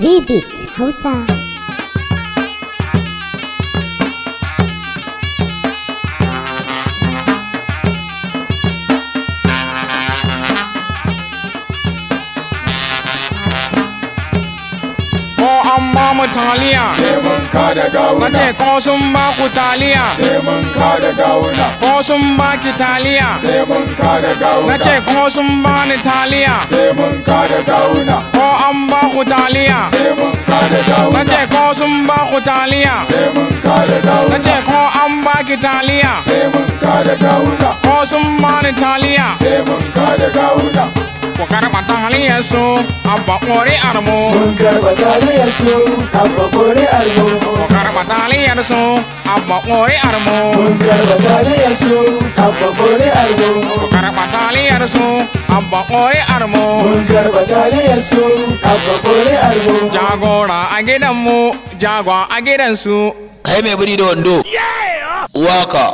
Remix Hausa. Ba mu taliya sai mun kada gawuna, nace ko sun ba ku taliya sai mun kada gawuna, ko sun ba ki taliya sai mun kada gawuna, nace ko sun ba ni taliya sai mun kada gawuna, ko an ba ku taliya sai mun kada gawuna, nace ko sun ba ku taliya sai mun kada gawuna, nace ko an ba ki taliya sai mun kada gawuna, ko sun ba ni taliya sai mun kada gawuna. ku karɓa taliyar su abba ƙuri'ar mu Mun karɓa taliyar su abba ƙuri'ar mu. ku karɓa taliyar su abba ƙuri'ar mu Mun karɓa taliyar su abba ƙuri'ar mu. ku karɓa taliyar su abba ƙuri'ar mu Mun karɓa taliyar su abba ƙuri'ar mu. jagora a gidanmu jagwa a gidansu Kai mai biri da wando. Waka.